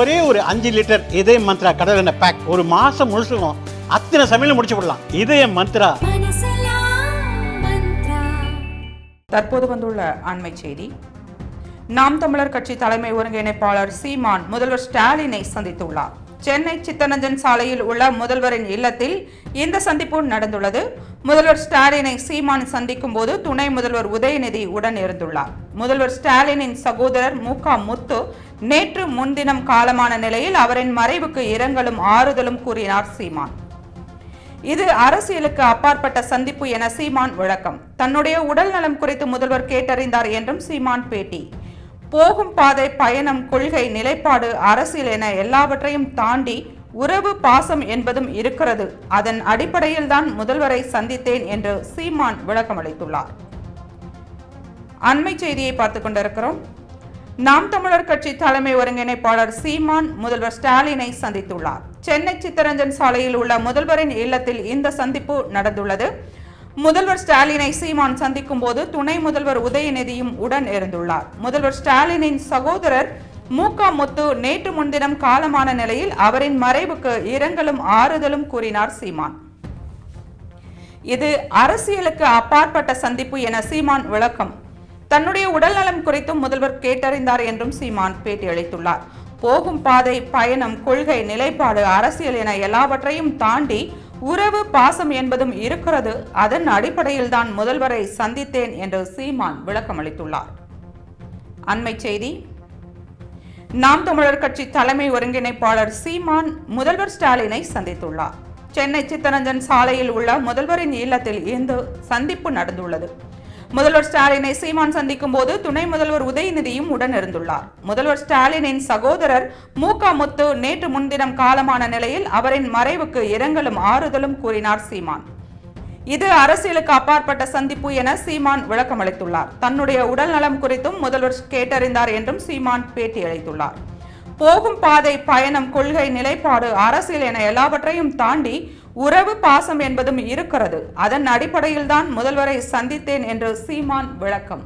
ஒரே ஒரு 5 லிட்டர் இதய மந்த்ரா கடல் எண்ணெய் பேக் ஒரு மாசம் முழுசுக்கும் அத்தனை சமையல் முடிச்சு விடலாம். இதய மந்த்ரா. தற்போது வந்துள்ள அண்மை செய்தி. நாம் தமிழர் கட்சி தலைமை ஒருங்கிணைப்பாளர் சீமான் முதல்வர் ஸ்டாலினை சந்தித்துள்ளார். சென்னை சித்தரஞ்சன் சாலையில் உள்ள முதல்வரின் இல்லத்தில் இந்த சந்திப்பு நடந்துள்ளது. முதல்வர் ஸ்டாலினை சீமான் சந்திக்கும் போது துணை முதல்வர் உதயநிதி உடன் இருந்துள்ளார். முதல்வர் ஸ்டாலினின் சகோதரர் முத்து நேற்று முன்தினம் காலமான நிலையில் அவரின் மறைவுக்கு இரங்கலும் ஆறுதலும் கூறினார் சீமான். இது அரசியலுக்கு அப்பாற்பட்ட சந்திப்பு என சீமான் விளக்கம். தன்னுடைய உடல் நலம் குறித்து முதல்வர் கேட்டறிந்தார் என்றும் சீமான் பேட்டி. போகும் பாதை, பயணம், கொள்கை, நிலைப்பாடு, அரசியல் என எல்லாவற்றையும் தாண்டி உறவு, பாசம் என்பதும் இருக்கிறது. அதன் அடிப்படையில் தான் முதல்வரை சந்தித்தேன் என்று சீமான் விளக்கம் அளித்துள்ளார். அண்மை செய்தியை பார்த்துக் கொண்டிருக்கிறோம். நாம் தமிழர் கட்சி தலைமை ஒருங்கிணைப்பாளர் சீமான் முதல்வர் ஸ்டாலினை சந்தித்துள்ளார். சென்னை சித்தரஞ்சன் சாலையில் உள்ள முதல்வரின் இல்லத்தில் இந்த சந்திப்பு நடந்துள்ளது. முதல்வர் ஸ்டாலினை சீமான் சந்திக்கும் போது துணை முதல்வர் உதயநிதியும் உடன் இருந்துள்ளார். முதல்வர் ஸ்டாலினின் சகோதரர் முத்து நேற்று முன்தினம் காலமான நிலையில் அவரின் மறைவுக்கு இரங்கலும் ஆறுதலும் கூறினார் சீமான். இது அரசியலுக்கு அப்பாற்பட்ட சந்திப்பு என சீமான் விளக்கம். தன்னுடைய உடல்நலம் குறித்தும் முதல்வர் கேட்டறிந்தார் என்றும் சீமான் பேட்டியளித்துள்ளார். போகும் பாதை, பயணம், கொள்கை, நிலைப்பாடு, அரசியல் என எல்லாவற்றையும் தாண்டி உறவு, பாசம் என்பதும் இருக்கிறது. அதன் அடிப்படையில் தான் முதல்வரை சந்தித்தேன் என்று சீமான் விளக்கம் அளித்துள்ளார். அண்மை செய்தி. நாம் தமிழர் கட்சி தலைமை ஒருங்கிணைப்பாளர் சீமான் முதல்வர் ஸ்டாலினை சந்தித்துள்ளார். சென்னை சித்தரஞ்சன் சாலையில் உள்ள முதல்வரின் இல்லத்தில் இந்த சந்திப்பு நடந்துள்ளது. முதல்வர் ஸ்டாலினை சீமான் சந்திக்கும் போது துணை முதல்வர் உதயநிதியும் உடன் இருந்துள்ளார். முதல்வர் ஸ்டாலினின் சகோதரர் முத்து நேற்று முன்தினம் காலமான நிலையில் அவரின் மறைவுக்கு இரங்கலும் ஆறுதலும் கூறினார் சீமான். இது அரசியலுக்கு அப்பாற்பட்ட சந்திப்பு என சீமான் விளக்கம் அளித்துள்ளார். தன்னுடைய உடல் நலம் குறித்தும் முதல்வர் கேட்டறிந்தார் என்றும் சீமான் பேட்டியளித்துள்ளார். போகும் பாதை, பயணம், கொள்கை, நிலைப்பாடு, அரசியல் என எல்லாவற்றையும் தாண்டி உறவு, பாசம் என்பதும் இருக்கிறது. அதன் அடிப்படையில் தான் முதல்வரை சந்தித்தேன் என்று சீமான் விளக்கம்.